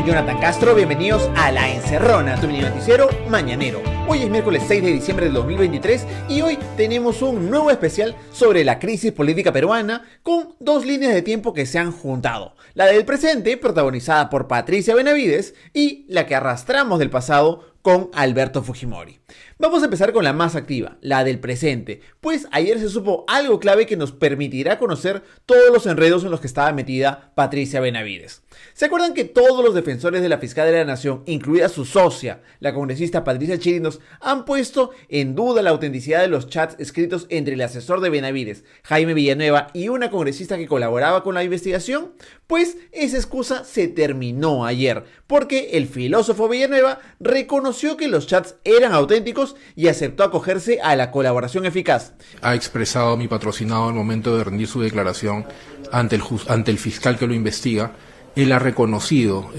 soy Jonathan Castro, bienvenidos a La Encerrona, tu mini noticiero mañanero. Hoy es miércoles 6 de diciembre del 2023 y hoy tenemos un nuevo especial sobre la crisis política peruana con dos líneas de tiempo que se han juntado. La del presente, protagonizada por Patricia Benavides, y la que arrastramos del pasado con Alberto Fujimori. Vamos a empezar con la más activa, la del presente, pues ayer se supo algo clave que nos permitirá conocer todos los enredos en los que estaba metida Patricia Benavides. ¿Se acuerdan que todos los defensores de la fiscal de la Nación, incluida su socia, la congresista Patricia Chirinos, han puesto en duda la autenticidad de los chats escritos entre el asesor de Benavides, Jaime Villanueva, y una congresista que colaboraba con la investigación? Pues esa excusa se terminó ayer, porque el filósofo Villanueva reconoció que los chats eran auténticos y aceptó acogerse a la colaboración eficaz. Ha expresado mi patrocinado al momento de rendir su declaración ante el fiscal que lo investiga. Él ha reconocido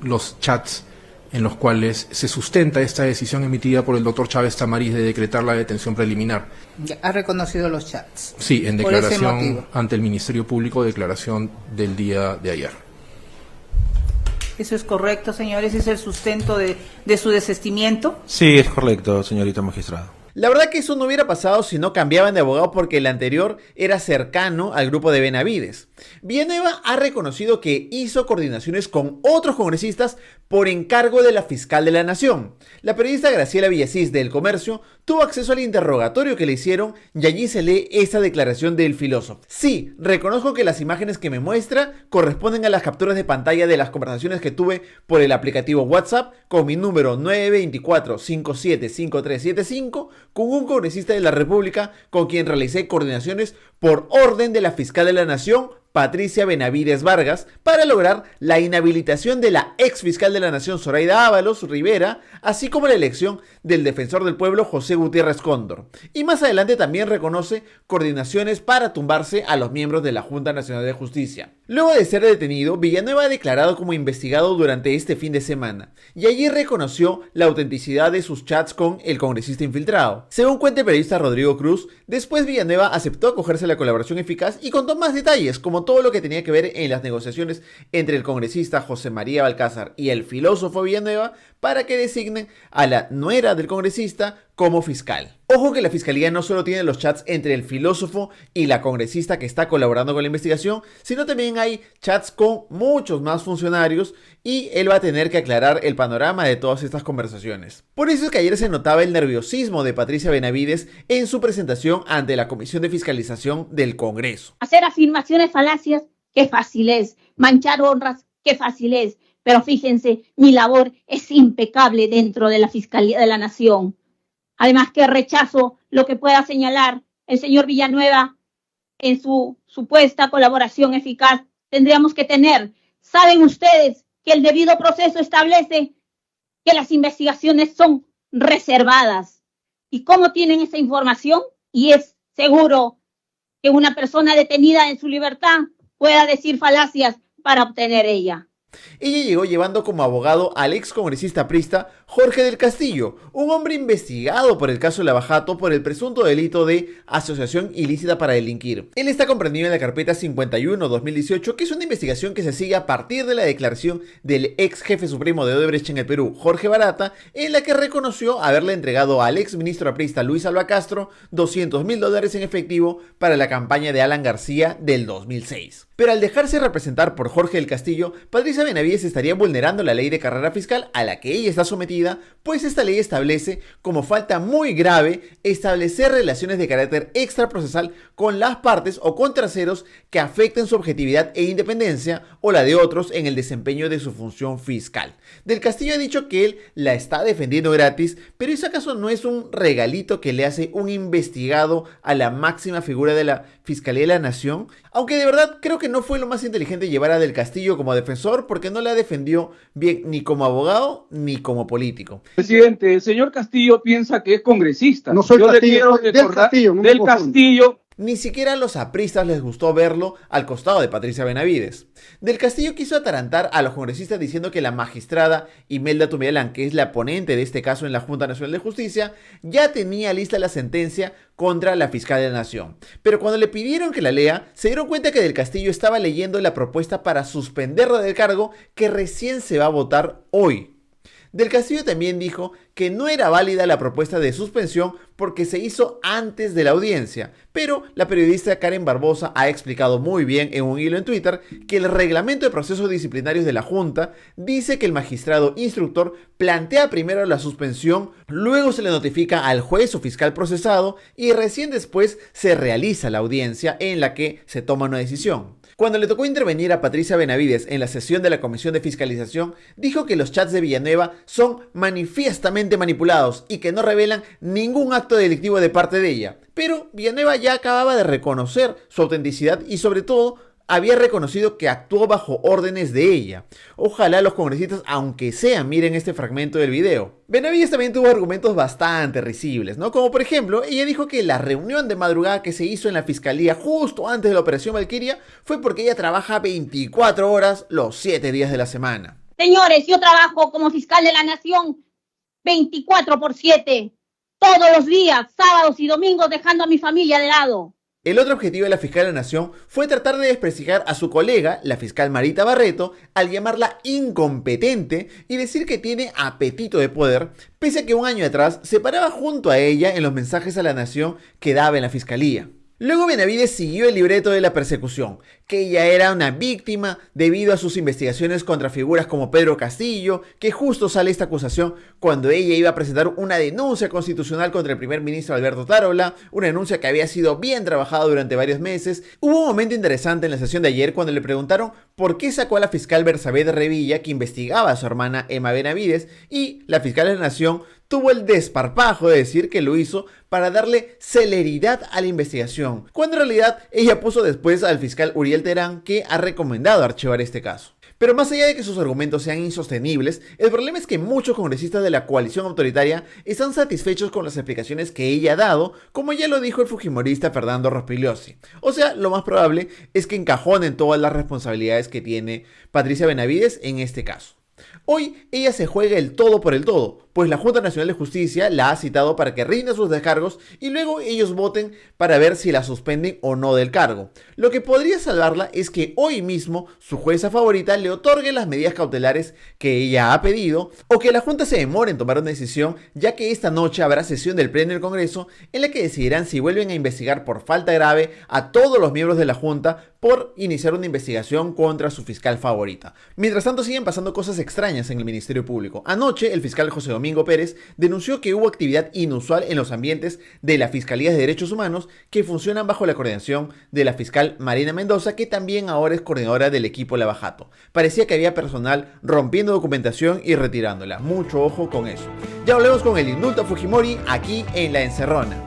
los chats en los cuales se sustenta esta decisión emitida por el doctor Chávez Tamariz de decretar la detención preliminar. ¿Ha reconocido los chats? Sí, en declaración ante el Ministerio Público, declaración del día de ayer. ¿Eso es correcto, señores? ¿Es el sustento de su desistimiento? Sí, es correcto, señorita magistrada. La verdad que eso no hubiera pasado si no cambiaban de abogado, porque el anterior era cercano al grupo de Benavides. Villanueva ha reconocido que hizo coordinaciones con otros congresistas por encargo de la fiscal de la Nación. La periodista Graciela Villasís del Comercio tuvo acceso al interrogatorio que le hicieron y allí se lee esta declaración del filósofo. Sí, reconozco que las imágenes que me muestra corresponden a las capturas de pantalla de las conversaciones que tuve por el aplicativo WhatsApp con mi número 924-575375 con un congresista de la República con quien realicé coordinaciones por orden de la fiscal de la Nación, Patricia Benavides Vargas, para lograr la inhabilitación de la ex fiscal de la Nación, Zoraida Ábalos Rivera, así como la elección del defensor del pueblo, José Gutiérrez Cóndor. Y más adelante también reconoce coordinaciones para tumbarse a los miembros de la Junta Nacional de Justicia. Luego de ser detenido, Villanueva ha declarado como investigado durante este fin de semana, y allí reconoció la autenticidad de sus chats con el congresista infiltrado. Según cuenta el periodista Rodrigo Cruz, después Villanueva aceptó acogerse a la colaboración eficaz y contó más detalles, como todo lo que tenía que ver en las negociaciones entre el congresista José María Balcázar y el filósofo Villanueva para que designen a la nuera del congresista como fiscal. Ojo que la fiscalía no solo tiene los chats entre el filósofo y la congresista que está colaborando con la investigación, sino también hay chats con muchos más funcionarios y él va a tener que aclarar el panorama de todas estas conversaciones. Por eso es que ayer se notaba el nerviosismo de Patricia Benavides en su presentación ante la Comisión de Fiscalización del Congreso. Hacer afirmaciones falacias, qué fácil es. Manchar honras, qué fácil es. Pero fíjense, mi labor es impecable dentro de la Fiscalía de la Nación. Además que rechazo lo que pueda señalar el señor Villanueva en su supuesta colaboración eficaz. Tendríamos que tener, ¿saben ustedes que el debido proceso establece que las investigaciones son reservadas? ¿Y cómo tienen esa información? Y es seguro que una persona detenida en su libertad pueda decir falacias para obtener ella. Ella llegó llevando como abogado al ex congresista aprista Jorge del Castillo, un hombre investigado por el caso Lavajato por el presunto delito de asociación ilícita para delinquir. Él está comprendido en la carpeta 51-2018, que es una investigación que se sigue a partir de la declaración del ex jefe supremo de Odebrecht en el Perú, Jorge Barata, en la que reconoció haberle entregado al ex ministro aprista Luis Alba Castro $200,000 en efectivo para la campaña de Alan García del 2006. Pero al dejarse representar por Jorge del Castillo, Patricia Benavides estaría vulnerando la ley de carrera fiscal a la que ella está sometida, pues esta ley establece como falta muy grave establecer relaciones de carácter extraprocesal con las partes o con terceros que afecten su objetividad e independencia o la de otros en el desempeño de su función fiscal. Del Castillo ha dicho que él la está defendiendo gratis, pero ¿eso acaso no es un regalito que le hace un investigado a la máxima figura de la Fiscalía de la Nación? Aunque de verdad creo que no fue lo más inteligente llevar a Del Castillo como defensor, porque no la defendió bien ni como abogado ni como político. Presidente, el señor Castillo piensa que es congresista. No soy Yo Castillo, le quiero recordar, Del Castillo, no Del Castillo Ni siquiera a los apristas les gustó verlo al costado de Patricia Benavides. Del Castillo quiso atarantar a los congresistas diciendo que la magistrada Imelda Tumialán, que es la ponente de este caso en la Junta Nacional de Justicia, ya tenía lista la sentencia contra la fiscal de la Nación. Pero cuando le pidieron que la lea, se dieron cuenta que Del Castillo estaba leyendo la propuesta para suspenderlo del cargo que recién se va a votar hoy. Del Castillo también dijo que no era válida la propuesta de suspensión porque se hizo antes de la audiencia, pero la periodista Karen Barbosa ha explicado muy bien en un hilo en Twitter que el reglamento de procesos disciplinarios de la Junta dice que el magistrado instructor plantea primero la suspensión, luego se le notifica al juez o fiscal procesado y recién después se realiza la audiencia en la que se toma una decisión. Cuando le tocó intervenir a Patricia Benavides en la sesión de la Comisión de Fiscalización, dijo que los chats de Villanueva son manifiestamente manipulados y que no revelan ningún acto delictivo de parte de ella. Pero Villanueva ya acababa de reconocer su autenticidad y sobre todo había reconocido que actuó bajo órdenes de ella. Ojalá los congresistas, aunque sea, miren este fragmento del video. Benavides también tuvo argumentos bastante risibles, ¿no? Como por ejemplo, ella dijo que la reunión de madrugada que se hizo en la fiscalía justo antes de la operación Valquiria fue porque ella trabaja 24 horas los 7 días de la semana. Señores, yo trabajo como fiscal de la Nación 24/7, todos los días, sábados y domingos, dejando a mi familia de lado. El otro objetivo de la fiscal de la Nación fue tratar de desprestigiar a su colega, la fiscal Marita Barreto, al llamarla incompetente y decir que tiene apetito de poder, pese a que un año atrás se paraba junto a ella en los mensajes a la Nación que daba en la fiscalía. Luego Benavides siguió el libreto de la persecución, que ella era una víctima debido a sus investigaciones contra figuras como Pedro Castillo, que justo sale esta acusación cuando ella iba a presentar una denuncia constitucional contra el primer ministro Alberto Tarola, una denuncia que había sido bien trabajada durante varios meses. Hubo un momento interesante en la sesión de ayer cuando le preguntaron por qué sacó a la fiscal Bersabet Revilla, que investigaba a su hermana Emma Benavides, y la fiscal de la Nación tuvo el desparpajo de decir que lo hizo para darle celeridad a la investigación, cuando en realidad ella puso después al fiscal Uriel Terán, que ha recomendado archivar este caso. Pero más allá de que sus argumentos sean insostenibles, el problema es que muchos congresistas de la coalición autoritaria están satisfechos con las explicaciones que ella ha dado, como ya lo dijo el fujimorista Fernando Rospigliosi. O sea, lo más probable es que encajonen todas las responsabilidades que tiene Patricia Benavides en este caso. Hoy ella se juega el todo por el todo, pues la Junta Nacional de Justicia la ha citado para que rinda sus descargos y luego ellos voten para ver si la suspenden o no del cargo. Lo que podría salvarla es que hoy mismo su jueza favorita le otorgue las medidas cautelares que ella ha pedido, o que la Junta se demore en tomar una decisión, ya que esta noche habrá sesión del Pleno del Congreso en la que decidirán si vuelven a investigar por falta grave a todos los miembros de la Junta por iniciar una investigación contra su fiscal favorita. Mientras tanto siguen pasando cosas extrañas en el Ministerio Público. Anoche el fiscal José Domingo Pérez denunció que hubo actividad inusual en los ambientes de la Fiscalía de Derechos Humanos que funcionan bajo la coordinación de la fiscal Marina Mendoza, que también ahora es coordinadora del equipo Lavajato. Parecía que había personal rompiendo documentación y retirándola. Mucho ojo con eso. Ya volvemos con el indulto a Fujimori aquí en La Encerrona.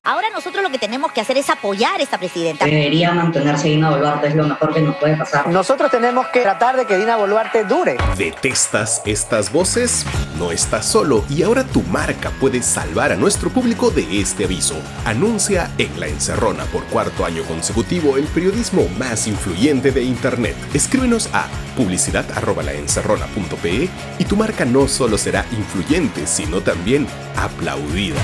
Ahora nosotros lo que tenemos que hacer es apoyar a esta presidenta. Debería mantenerse Dina Boluarte, es lo mejor que nos puede pasar. Nosotros tenemos que tratar de que Dina Boluarte dure. ¿Detestas estas voces? No estás solo y ahora tu marca puede salvar a nuestro público de este aviso. Anuncia en La Encerrona por cuarto año consecutivo el periodismo más influyente de internet. Escríbenos a publicidad@laencerrona.pe y tu marca no solo será influyente, sino también aplaudida.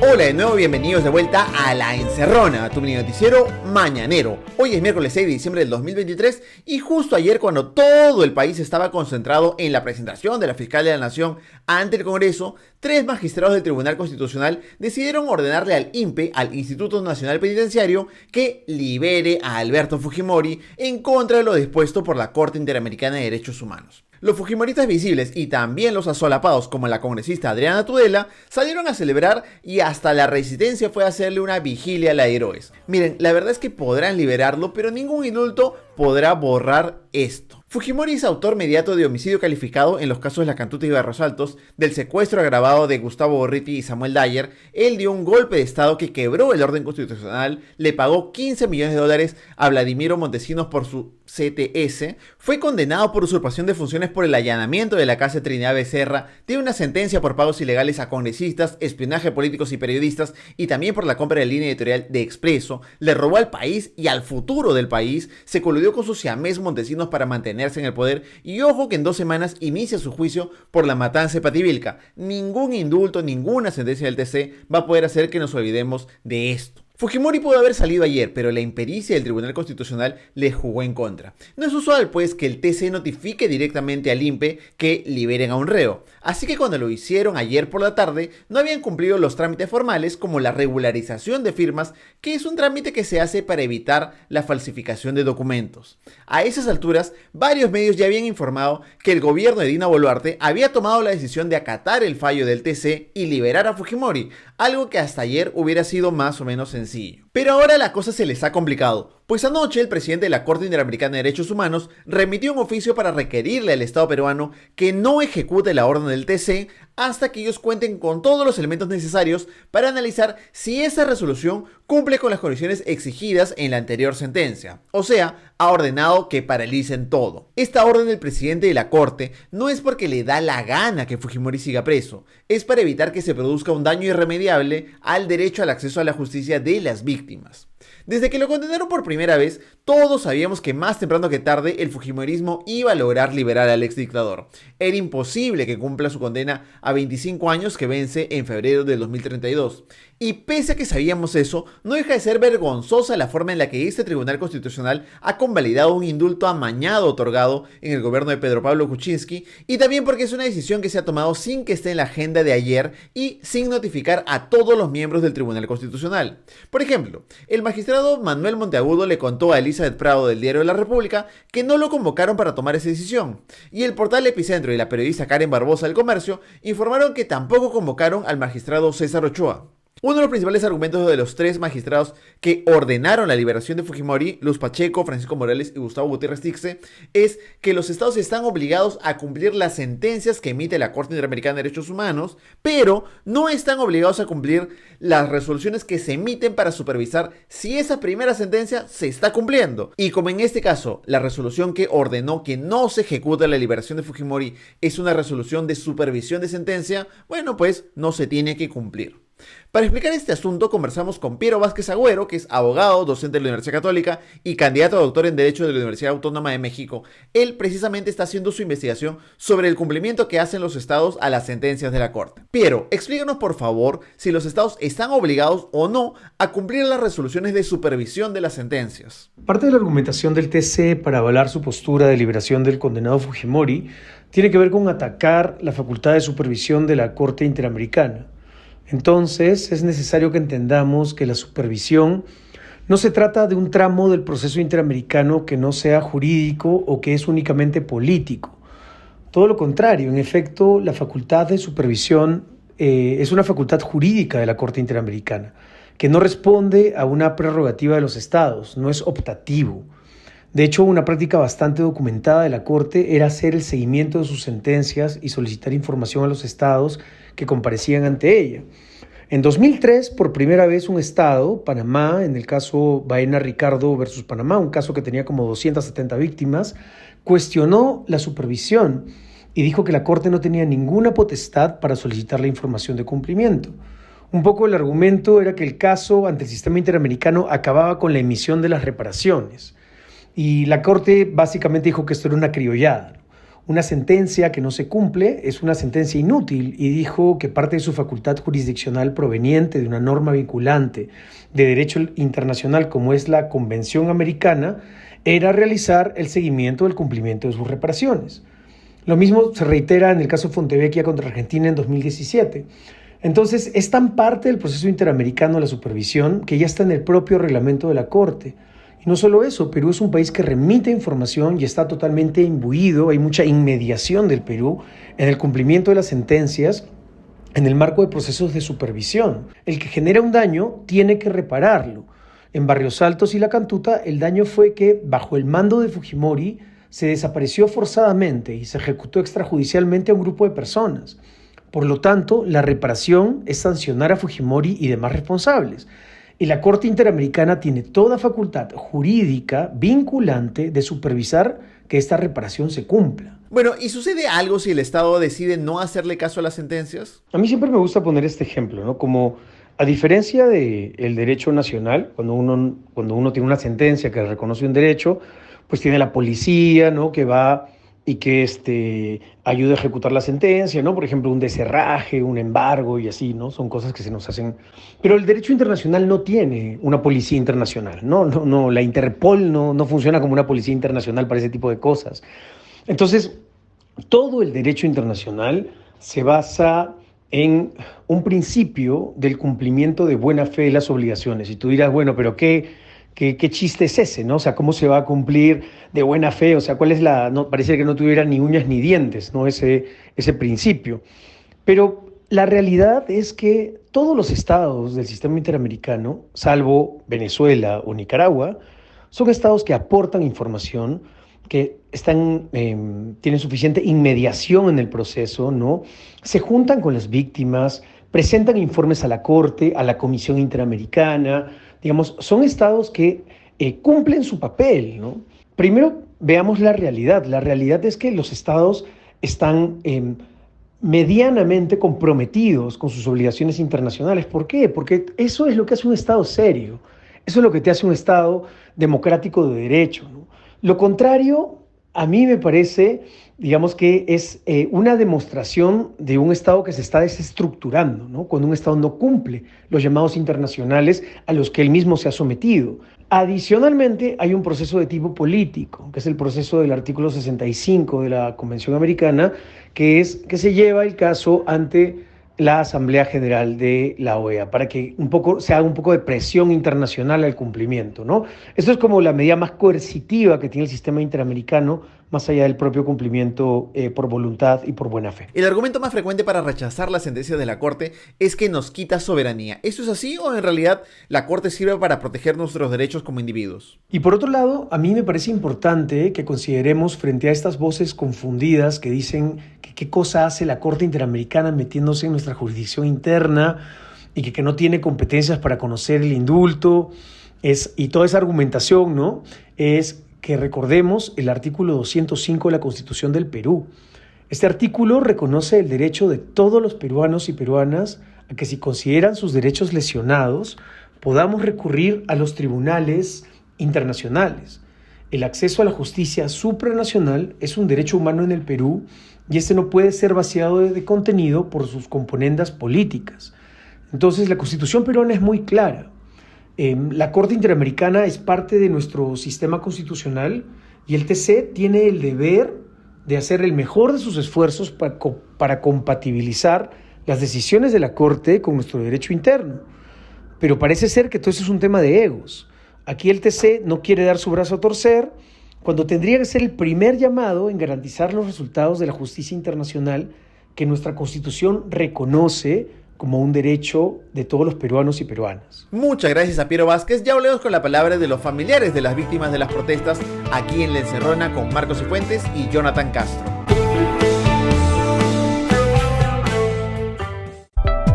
Hola de nuevo, bienvenidos de vuelta a La Encerrona, tu mini noticiero mañanero. Hoy es miércoles 6 de diciembre del 2023 y justo ayer, cuando todo el país estaba concentrado en la presentación de la fiscal de la Nación ante el Congreso, 3 magistrados del Tribunal Constitucional decidieron ordenarle al INPE, al Instituto Nacional Penitenciario, que libere a Alberto Fujimori en contra de lo dispuesto por la Corte Interamericana de Derechos Humanos. Los fujimoristas visibles y también los asolapados, como la congresista Adriana Tudela, salieron a celebrar y hasta la Resistencia fue a hacerle una vigilia a la de héroes. Miren, la verdad es que podrán liberarlo, pero ningún indulto podrá borrar esto. Fujimori es autor mediato de homicidio calificado en los casos de La Cantuta y Barros Altos, del secuestro agravado de Gustavo Gorriti y Samuel Dyer. Él dio un golpe de estado que quebró el orden constitucional, le pagó $15 millones a Vladimiro Montesinos por su CTS, fue condenado por usurpación de funciones por el allanamiento de la casa de Trinidad Becerra, tiene una sentencia por pagos ilegales a congresistas, espionaje a políticos y periodistas y también por la compra de línea editorial de Expreso, le robó al país y al futuro del país, se coludió con sus siamés montesinos para mantenerse en el poder y ojo que en 2 semanas inicia su juicio por la matanza de Pativilca. Ningún indulto, ninguna sentencia del TC va a poder hacer que nos olvidemos de esto. Fujimori pudo haber salido ayer, pero la impericia del Tribunal Constitucional le jugó en contra. No es usual, pues, que el TC notifique directamente al INPE que liberen a un reo. Así que cuando lo hicieron ayer por la tarde, no habían cumplido los trámites formales como la regularización de firmas, que es un trámite que se hace para evitar la falsificación de documentos. A esas alturas, varios medios ya habían informado que el gobierno de Dina Boluarte había tomado la decisión de acatar el fallo del TC y liberar a Fujimori, algo que hasta ayer hubiera sido más o menos sencillo. Pero ahora la cosa se les ha complicado, pues anoche el presidente de la Corte Interamericana de Derechos Humanos remitió un oficio para requerirle al Estado peruano que no ejecute la orden del TC hasta que ellos cuenten con todos los elementos necesarios para analizar si esa resolución cumple con las condiciones exigidas en la anterior sentencia. O sea, ha ordenado que paralicen todo. Esta orden del presidente de la Corte no es porque le da la gana que Fujimori siga preso, es para evitar que se produzca un daño irremediable al derecho al acceso a la justicia de las víctimas. Desde que lo condenaron por primera vez, todos sabíamos que más temprano que tarde el fujimorismo iba a lograr liberar al exdictador. Era imposible que cumpla su condena a 25 años que vence en febrero del 2032. Y pese a que sabíamos eso, no deja de ser vergonzosa la forma en la que este Tribunal Constitucional ha convalidado un indulto amañado otorgado en el gobierno de Pedro Pablo Kuczynski, y también porque es una decisión que se ha tomado sin que esté en la agenda de ayer y sin notificar a todos los miembros del Tribunal Constitucional. Por ejemplo, el magistrado Manuel Monteagudo le contó a Elizabeth Prado del Diario de la República que no lo convocaron para tomar esa decisión, y el portal Epicentro y la periodista Karen Barbosa del Comercio informaron que tampoco convocaron al magistrado César Ochoa. Uno de los principales argumentos de los 3 magistrados que ordenaron la liberación de Fujimori, Luz Pacheco, Francisco Morales y Gustavo Gutiérrez Tixe, es que los estados están obligados a cumplir las sentencias que emite la Corte Interamericana de Derechos Humanos, pero no están obligados a cumplir las resoluciones que se emiten para supervisar si esa primera sentencia se está cumpliendo. Y como en este caso, la resolución que ordenó que no se ejecute la liberación de Fujimori es una resolución de supervisión de sentencia, bueno, pues no se tiene que cumplir. Para explicar este asunto conversamos con Piero Vázquez Agüero, que es abogado, docente de la Universidad Católica y candidato a doctor en Derecho de la Universidad Autónoma de México. Él precisamente está haciendo su investigación sobre el cumplimiento que hacen los estados a las sentencias de la Corte. Piero, explícanos por favor si los estados están obligados o no a cumplir las resoluciones de supervisión de las sentencias. Parte de la argumentación del TC para avalar su postura de liberación del condenado Fujimori tiene que ver con atacar la facultad de supervisión de la Corte Interamericana. Entonces, es necesario que entendamos que la supervisión no se trata de un tramo del proceso interamericano que no sea jurídico o que es únicamente político. Todo lo contrario, en efecto, la facultad de supervisión es una facultad jurídica de la Corte Interamericana, que no responde a una prerrogativa de los estados, no es optativo. De hecho, una práctica bastante documentada de la Corte era hacer el seguimiento de sus sentencias y solicitar información a los estados que comparecían ante ella. En 2003, por primera vez un estado, Panamá, en el caso Baena Ricardo versus Panamá, un caso que tenía como 270 víctimas, cuestionó la supervisión y dijo que la Corte no tenía ninguna potestad para solicitar la información de cumplimiento. Un poco el argumento era que el caso ante el sistema interamericano acababa con la emisión de las reparaciones. Y la Corte básicamente dijo que esto era una criollada. Una sentencia que no se cumple es una sentencia inútil y dijo que parte de su facultad jurisdiccional proveniente de una norma vinculante de derecho internacional como es la Convención Americana era realizar el seguimiento del cumplimiento de sus reparaciones. Lo mismo se reitera en el caso Fontevecchia contra Argentina en 2017. Entonces, es tan parte del proceso interamericano la supervisión que ya está en el propio reglamento de la Corte. Y no solo eso, Perú es un país que remite información y está totalmente imbuido, hay mucha inmediación del Perú en el cumplimiento de las sentencias en el marco de procesos de supervisión. El que genera un daño tiene que repararlo. En Barrios Altos y La Cantuta, el daño fue que, bajo el mando de Fujimori, se desapareció forzadamente y se ejecutó extrajudicialmente a un grupo de personas. Por lo tanto, la reparación es sancionar a Fujimori y demás responsables. Y la Corte Interamericana tiene toda facultad jurídica vinculante de supervisar que esta reparación se cumpla. Bueno, ¿y sucede algo si el Estado decide no hacerle caso a las sentencias? A mí siempre me gusta poner este ejemplo, ¿no? Como a diferencia del derecho nacional, cuando uno tiene una sentencia que reconoce un derecho, pues tiene la policía, ¿no? Que va y que ayuda a ejecutar la sentencia, ¿no? Por ejemplo, un desherraje, un embargo y así, ¿no? Son cosas que se nos hacen. Pero el derecho internacional no tiene una policía internacional, no, la Interpol no funciona como una policía internacional para ese tipo de cosas. Entonces, todo el derecho internacional se basa en un principio del cumplimiento de buena fe de las obligaciones. Y tú dirás, bueno, pero ¿qué chiste es ese, ¿no? O sea, ¿cómo se va a cumplir de buena fe? O sea, ¿cuál es no, parece que no tuviera ni uñas ni dientes, ¿no? Ese principio. Pero la realidad es que todos los estados del sistema interamericano, salvo Venezuela o Nicaragua, son estados que aportan información, que tienen suficiente inmediación en el proceso, ¿no? Se juntan con las víctimas, presentan informes a la Corte, a la Comisión Interamericana. Digamos, son estados que cumplen su papel, ¿no? Primero, veamos la realidad. La realidad es que los estados están medianamente comprometidos con sus obligaciones internacionales. ¿Por qué? Porque eso es lo que hace un estado serio. Eso es lo que te hace un estado democrático de derecho, ¿no? Lo contrario, a mí me parece, digamos que es una demostración de un Estado que se está desestructurando, ¿no? Cuando un Estado no cumple los llamados internacionales a los que él mismo se ha sometido. Adicionalmente, hay un proceso de tipo político, que es el proceso del artículo 65 de la Convención Americana, que se lleva el caso ante la Asamblea General de la OEA, para que se haga un poco de presión internacional al cumplimiento, ¿no? Esto es como la medida más coercitiva que tiene el sistema interamericano, más allá del propio cumplimiento por voluntad y por buena fe. El argumento más frecuente para rechazar la sentencia de la Corte es que nos quita soberanía. ¿Eso es así o en realidad la Corte sirve para proteger nuestros derechos como individuos? Y por otro lado, a mí me parece importante que consideremos frente a estas voces confundidas que dicen que qué cosa hace la Corte Interamericana metiéndose en nuestra jurisdicción interna y que no tiene competencias para conocer el indulto, y toda esa argumentación, ¿no? Es que recordemos el artículo 205 de la Constitución del Perú. Este artículo reconoce el derecho de todos los peruanos y peruanas a que, si consideran sus derechos lesionados, podamos recurrir a los tribunales internacionales. El acceso a la justicia supranacional es un derecho humano en el Perú y este no puede ser vaciado de contenido por sus componendas políticas. Entonces, la Constitución peruana es muy clara. La Corte Interamericana es parte de nuestro sistema constitucional y el TC tiene el deber de hacer el mejor de sus esfuerzos para compatibilizar las decisiones de la Corte con nuestro derecho interno. Pero parece ser que todo eso es un tema de egos. Aquí el TC no quiere dar su brazo a torcer cuando tendría que ser el primer llamado en garantizar los resultados de la justicia internacional que nuestra Constitución reconoce como un derecho de todos los peruanos y peruanas. Muchas gracias a Piero Vázquez. Ya hablemos con la palabra de los familiares de las víctimas de las protestas aquí en La Encerrona con Marcos Cifuentes y Jonathan Castro.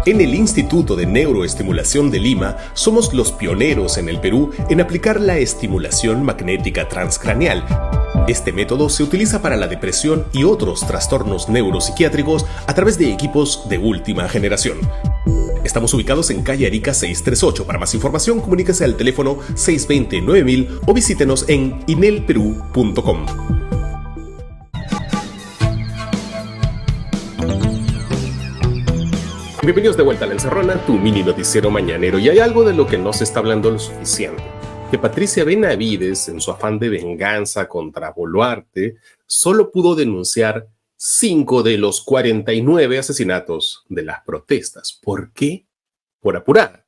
En el Instituto de Neuroestimulación de Lima somos los pioneros en el Perú en aplicar la estimulación magnética transcraneal. Este método se utiliza para la depresión y otros trastornos neuropsiquiátricos a través de equipos de última generación. Estamos ubicados en calle Arica 638. Para más información, comuníquese al teléfono 620-9000 o visítenos en inelperú.com. Bienvenidos de vuelta a La Encerrona, tu mini noticiero mañanero. Y hay algo de lo que no se está hablando lo suficiente. Que Patricia Benavides, en su afán de venganza contra Boluarte, solo pudo denunciar 5 de los 49 asesinatos de las protestas. ¿Por qué? Por apurar.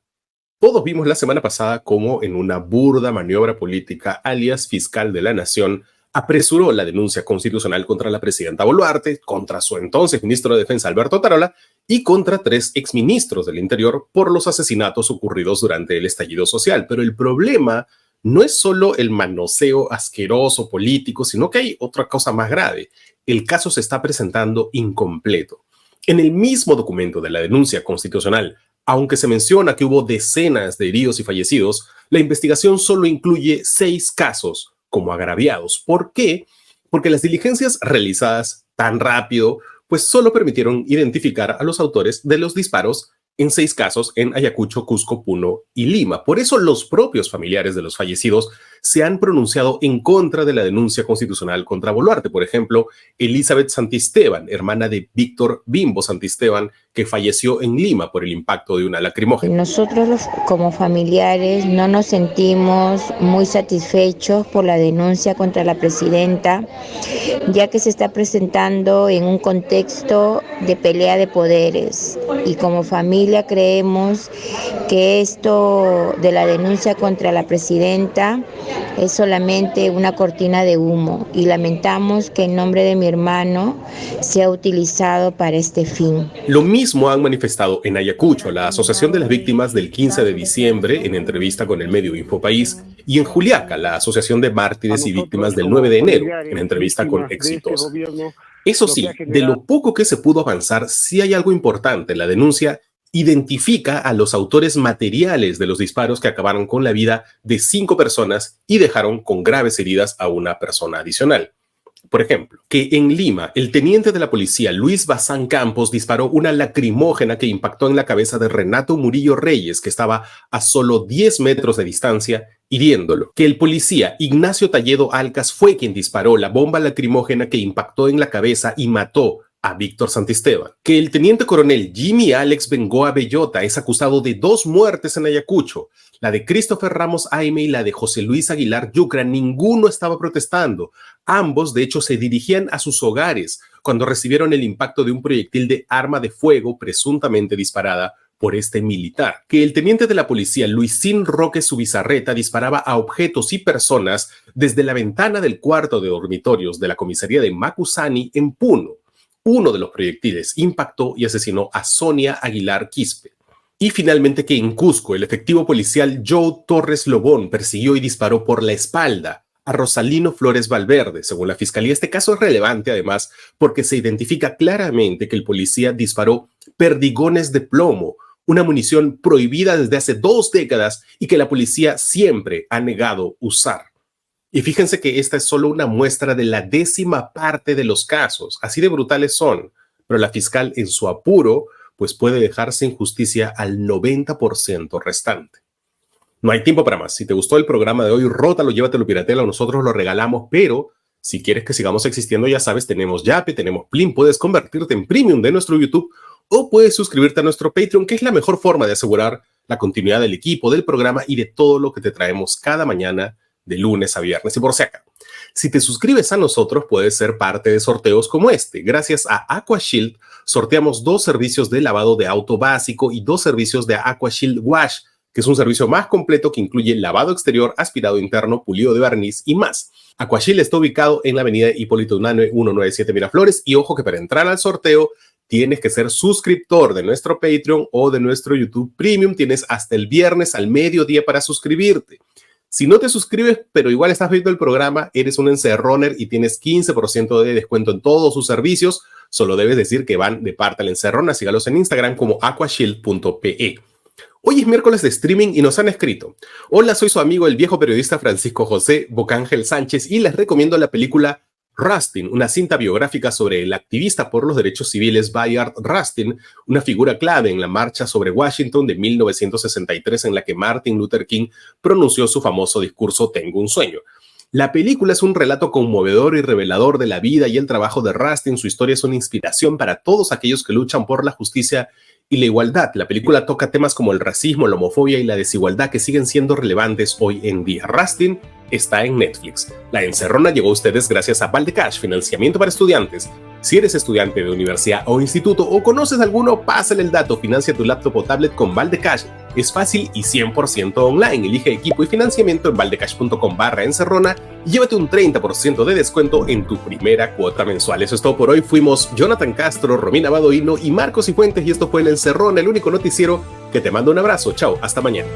Todos vimos la semana pasada cómo, en una burda maniobra política, alias fiscal de la Nación, apresuró la denuncia constitucional contra la presidenta Boluarte, contra su entonces ministro de Defensa Alberto Tarola y contra 3 exministros del Interior por los asesinatos ocurridos durante el estallido social. Pero el problema no es solo el manoseo asqueroso político, sino que hay otra cosa más grave. El caso se está presentando incompleto. En el mismo documento de la denuncia constitucional Aunque se menciona que hubo decenas de heridos y fallecidos, la investigación solo incluye 6 casos como agraviados. ¿Por qué? Porque las diligencias realizadas tan rápido, pues solo permitieron identificar a los autores de los disparos en 6 casos en Ayacucho, Cusco, Puno y Lima. Por eso los propios familiares de los fallecidos se han pronunciado en contra de la denuncia constitucional contra Boluarte. Por ejemplo, Elizabeth Santisteban, hermana de Víctor Bimbo Santisteban, que falleció en Lima por el impacto de una lacrimógena. Nosotros como familiares no nos sentimos muy satisfechos por la denuncia contra la presidenta, ya que se está presentando en un contexto de pelea de poderes, y como familia creemos que esto de la denuncia contra la presidenta es solamente una cortina de humo, y lamentamos que el nombre de mi hermano sea utilizado para este fin. Lo mismo han manifestado en Ayacucho, la Asociación de las Víctimas del 15 de diciembre, en entrevista con el medio Infopaís, y en Juliaca, la Asociación de Mártires y Víctimas del 9 de enero, en entrevista con Exitosa. Eso sí, de lo poco que se pudo avanzar, sí hay algo importante. La denuncia identifica a los autores materiales de los disparos que acabaron con la vida de 5 personas y dejaron con graves heridas a una persona adicional. Por ejemplo, que en Lima, el teniente de la policía Luis Bazán Campos disparó una lacrimógena que impactó en la cabeza de Renato Murillo Reyes, que estaba a solo 10 metros de distancia, hiriéndolo. Que el policía Ignacio Talledo Alcas fue quien disparó la bomba lacrimógena que impactó en la cabeza y mató a Víctor Santisteban. Que el teniente coronel Jimmy Alex Bengoa Bellota es acusado de 2 muertes en Ayacucho, la de Christopher Ramos Aime y la de José Luis Aguilar Yucra. Ninguno estaba protestando. Ambos, de hecho, se dirigían a sus hogares cuando recibieron el impacto de un proyectil de arma de fuego presuntamente disparada por este militar. Que el teniente de la policía Luisín Roque Subizarreta disparaba a objetos y personas desde la ventana del cuarto de dormitorios de la comisaría de Macusani en Puno. Uno de los proyectiles impactó y asesinó a Sonia Aguilar Quispe. Y finalmente que en Cusco el efectivo policial Joe Torres Lobón persiguió y disparó por la espalda a Rosalino Flores Valverde. Según la fiscalía, este caso es relevante además porque se identifica claramente que el policía disparó perdigones de plomo, una munición prohibida desde hace 2 décadas y que la policía siempre ha negado usar. Y fíjense que esta es solo una muestra de la 10ª parte de los casos, así de brutales son, pero la fiscal en su apuro pues puede dejar sin justicia al 90% restante. No hay tiempo para más. Si te gustó el programa de hoy, rótalo, llévatelo, piratelo, nosotros lo regalamos, pero si quieres que sigamos existiendo, ya sabes, tenemos Yape, tenemos Plin, puedes convertirte en premium de nuestro YouTube o puedes suscribirte a nuestro Patreon, que es la mejor forma de asegurar la continuidad del equipo, del programa y de todo lo que te traemos cada mañana de lunes a viernes. Y por si acá, si te suscribes a nosotros, puedes ser parte de sorteos como este. Gracias a AquaShield, sorteamos 2 servicios de lavado de auto básico y 2 servicios de AquaShield Wash, que es un servicio más completo que incluye lavado exterior, aspirado interno, pulido de barniz y más. AquaShield está ubicado en la avenida Hipólito Unanue 197 Miraflores, y ojo que para entrar al sorteo tienes que ser suscriptor de nuestro Patreon o de nuestro YouTube Premium. Tienes hasta el viernes al mediodía para suscribirte. Si no te suscribes, pero igual estás viendo el programa, eres un encerroner y tienes 15% de descuento en todos sus servicios. Solo debes decir que van de parte al encerrona. Sígalos en Instagram como aquashield.pe. Hoy es miércoles de streaming y nos han escrito: hola, soy su amigo el viejo periodista Francisco José Bocángel Sánchez y les recomiendo la película Rustin, una cinta biográfica sobre el activista por los derechos civiles Bayard Rustin, una figura clave en la marcha sobre Washington de 1963 en la que Martin Luther King pronunció su famoso discurso Tengo un sueño. La película es un relato conmovedor y revelador de la vida y el trabajo de Rustin. Su historia es una inspiración para todos aquellos que luchan por la justicia y la igualdad. La película toca temas como el racismo, la homofobia y la desigualdad que siguen siendo relevantes hoy en día. Rustin está en Netflix. La Encerrona llegó a ustedes gracias a Valdecash, financiamiento para estudiantes. Si eres estudiante de universidad o instituto o conoces alguno, pásale el dato, financia tu laptop o tablet con Valdecash. Es fácil y 100% online. Elige equipo y financiamiento en valdecash.com/encerrona y llévate un 30% de descuento en tu primera cuota mensual. Eso es todo por hoy. Fuimos Jonathan Castro, Romina Badoino y Marcos Cifuentes, y esto fue El Encerrona, el único noticiero que te manda un abrazo. Chao, hasta mañana.